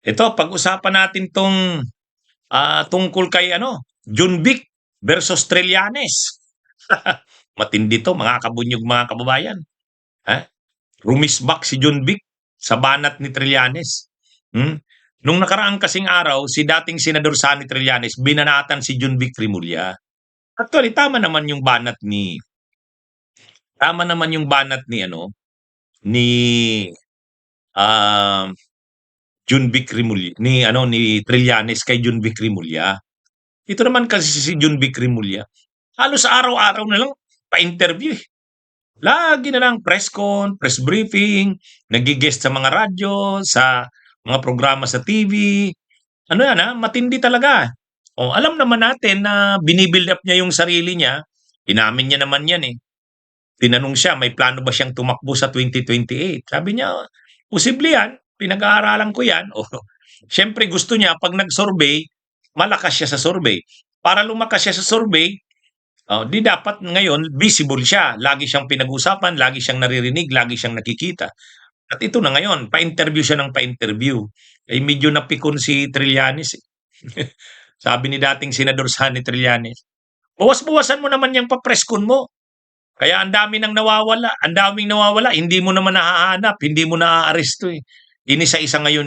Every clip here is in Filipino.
Ito, pag-usapan natin tungkol kay Junvic versus Trillanes. Matindi 'to mga kabunyog, mga kababayan. Ha? Rumisbak si Junvic sa banat ni Trillanes. Hmm? Nung nakaraang kasing araw, si dating Senador Sani Trillanes binanatan si Junvic Rimulya. Actually, tama naman yung banat ni ah Junvic Rimulya, ni Trillanes kay Junvic Rimulya. Ito naman kasi si Junvic Rimulya, halos araw-araw na lang pa-interview eh. Lagi na lang press con, press briefing, naggi-guest sa mga radyo, sa mga programa sa TV. Ano yan matindi talaga. O, alam naman natin na binibuild up niya yung sarili niya. Inamin niya naman yan eh. Tinanong siya, may plano ba siyang tumakbo sa 2028? Sabi niya, posible yan. Pinag-aaralan ko yan. O, syempre gusto niya, pag nag-survey, malakas siya sa survey. Para lumakas siya sa survey, di dapat ngayon visible siya. Lagi siyang pinag-usapan, lagi siyang naririnig, lagi siyang nakikita. At ito na ngayon, pa-interview siya ng pa-interview. Eh, medyo napikon si Trillanes eh. Sabi ni dating Senador Sani Trillanes, bawas-bawasan mo naman yung pa-preskon mo. Kaya ang dami nang nawawala, ang daming nawawala, hindi mo naman nahahanap, hindi mo naaaresto eh. Inisa-isa ngayon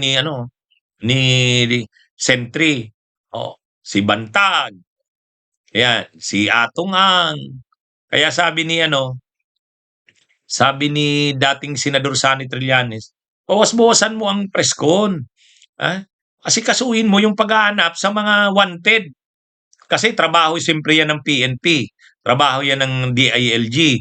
ni Sentry, si Bantag, ayan, si Atong Ang. Kaya sabi ni dating Senador Sani Trillanes, bawas-bawasan mo ang preskon. Ha? Kasi kasuhin mo yung paghahanap sa mga wanted. Kasi trabaho siyempre yan ng PNP, trabaho yan ng DILG,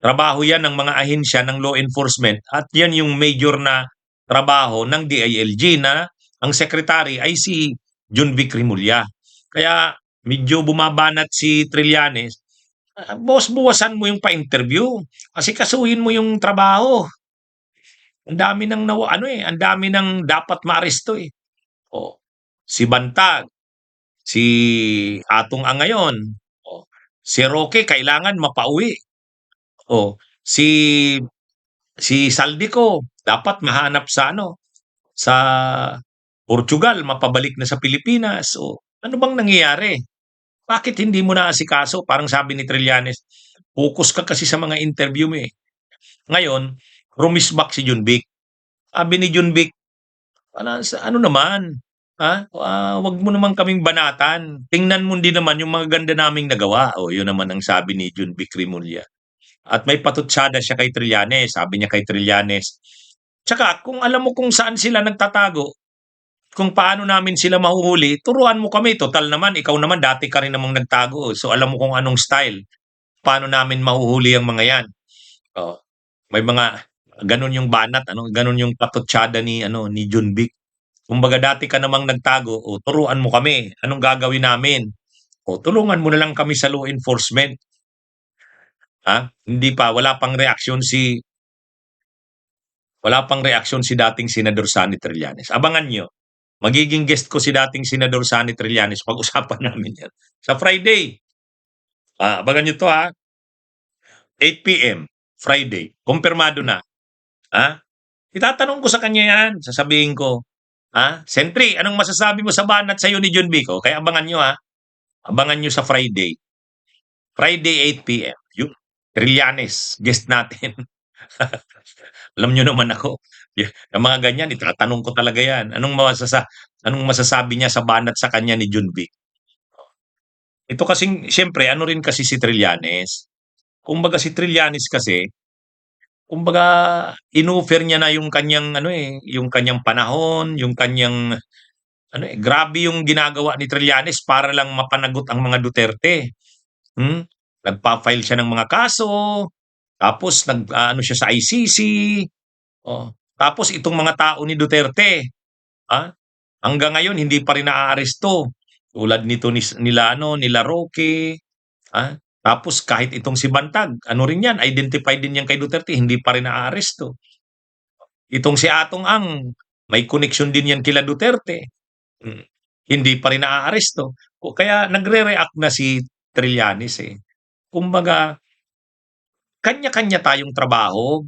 trabaho yan ng mga ahensya ng law enforcement at yan yung major na trabaho ng DILG na ang secretary ay si Junvic Rimulya. Kaya medyo bumabanat si Trillanes, buwas-buwasan mo yung pa-interview kasi kasuhin mo yung trabaho. Ang dami ang dami ng dapat maaresto eh. Oh, si Bantag, si Atong Ang ngayon, si Roque kailangan mapauwi. Si Saldico dapat mahanap sa Portugal, mapabalik na sa Pilipinas. Ano bang nangyayari? Bakit hindi mo naasikaso? Parang sabi ni Trillanes, focus ka kasi sa mga interview mo eh. Ngayon, rumisbak si Junvic. Sabi ni Junvic, ano naman, wag mo naman kaming banatan. Tingnan mo din naman yung mga ganda naming nagawa. Yun naman ang sabi ni Junvic Rimulya. At may patutsada siya kay Trillanes. Sabi niya kay Trillanes, tsaka kung alam mo kung saan sila nagtatago, kung paano namin sila mahuhuli, turuan mo kami. Total naman, ikaw naman dati ka rin namang nagtago. So alam mo kung anong style. Paano namin mahuhuli ang mga yan. Oh, may mga ganun yung banat, ganun yung patutsada ni Junvic. Kumbaga dati ka namang nagtago, turuan mo kami. Anong gagawin namin? Tulungan mo na lang kami sa law enforcement. Hindi pa, wala pang reaksyon si dating Senador Sani Trillanes. Abangan nyo. Magiging guest ko si dating Senador Sani Trillanes. Pag-usapan namin yan. Sa Friday. Abangan nyo to 8 p.m. Friday. Kumpirmado na. Itatanong ko sa kanya yan. Sasabihin ko, Sentry, anong masasabi mo sa banat sa'yo ni John Vico? Kaya abangan nyo Abangan nyo sa Friday. Friday 8 p.m. Yung Trillanes, guest natin. Alam nyo naman ako, ang mga ganyan, itatanong ko talaga yan. Anong masasabi niya sa banat sa kanya ni Junvic? Ito kasing, siyempre, ano rin kasi si Trillanes. Kumbaga si Trillanes kasi, kumbaga, inoffer niya na yung kanyang, yung kanyang panahon, yung kanyang, grabe yung ginagawa ni Trillanes para lang mapanagot ang mga Duterte. Nagpa-file siya ng mga kaso, tapos siya sa ICC. Tapos itong mga tao ni Duterte, hanggang ngayon hindi pa rin naaaresto. Tulad nila Roque, tapos kahit itong si Bantag, rin yan, identified din yan kay Duterte, hindi pa rin naaaresto. Itong si Atong Ang, may connection din yan kila Duterte. Hindi pa rin naaaresto. Kaya nagre-react na si Trillanes eh. Kumbaga, kanya-kanya tayong trabaho.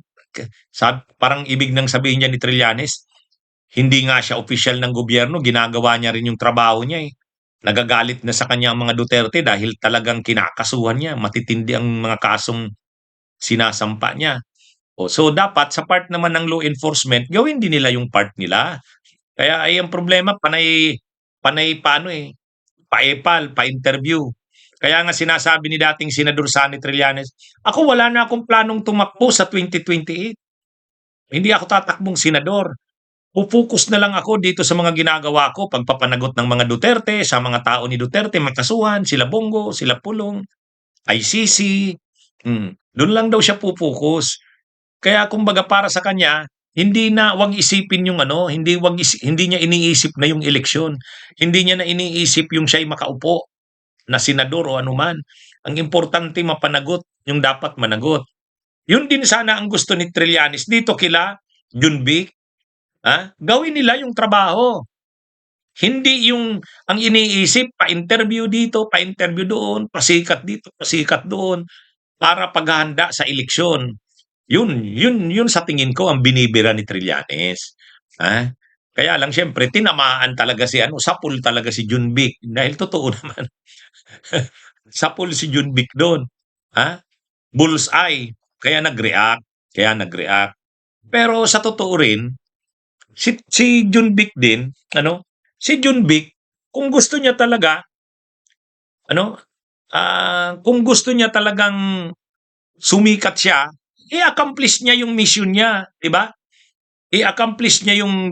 Parang ibig nang sabihin niya ni Trillanes, Hindi nga siya opisyal ng gobyerno, ginagawa niya rin yung trabaho niya, eh. Nagagalit na sa kanya ang mga Duterte dahil talagang kinakasuhan niya, matitindi ang mga kasong sinasampa niya. So dapat sa part naman ng law enforcement, gawin din nila yung part nila. Kaya ay ang problema panay panay paano, eh, pa-epal, pa-interview. Kaya nga sinasabi ni dating Senador Sonny Trillanes, "Ako wala na akong planong tumakbo sa 2028. Hindi ako tatakbong senador. Fo-focus na lang ako dito sa mga ginagawa ko, pagpapanagot ng mga Duterte, sa mga tao ni Duterte, makasuhan, sila Bongo, sila Pulong, ICC." Dun lang daw siya po-focus. Kaya kumbaga para sa kanya, hindi na 'wag isipin yung ano, hindi niya iniisip na yung eleksyon. Hindi niya na iniisip yung siya'y makaupo na senador o anuman. Ang importante mapanagot yung dapat managot. Yun din sana ang gusto ni Trillanes dito kila Junvic, gawin nila yung trabaho. Hindi yung ang iniisip pa-interview dito, pa-interview doon, pasikat dito, pasikat doon, para paghahanda sa eleksyon. Yun sa tingin ko ang binibira ni Trillanes. Kaya lang siyempre tinamaan talaga si ano, sapul talaga si Junvic dahil totoo naman. Sapul si Junvic doon. Bullseye. Kaya nag-react. Pero sa totoo rin, si Junvic din, si Junvic, kung gusto niya talaga, kung gusto niya talagang sumikat siya, i-accomplish niya yung mission niya, 'di ba? I-accomplish niya yung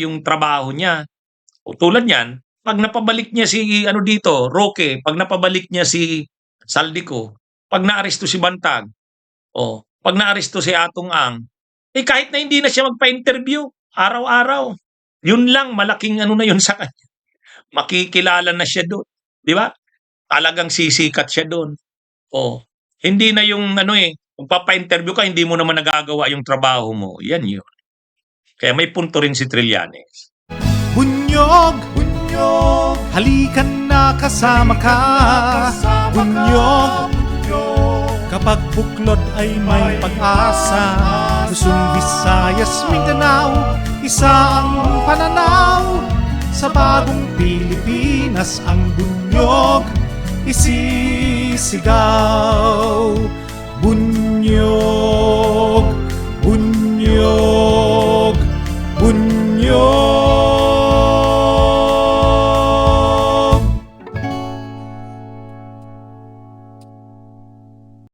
yung trabaho niya. O tulad niyan, pag napabalik niya si dito, Roque, pag napabalik niya si Saldico, pag naaresto si Bantag, pag naaresto si Atong Ang, kahit na hindi na siya magpa-interview, araw-araw, yun lang malaking na yun sa kanya. Makikilala na siya doon, 'di ba? Talagang sisikat siya doon. Hindi na yung kung papa-interview ka, hindi mo naman nagagawa yung trabaho mo. Yan yun. Kaya may punto rin si Trillanes. Bunyog, bunyog, halikan na kasama ka. Bunyog, kapag buklod ay may pag-asa. Luzon, Visayas, Mindanao, isa ang pananaw. Sa bagong Pilipinas ang bunyog isisigaw. Bunyog.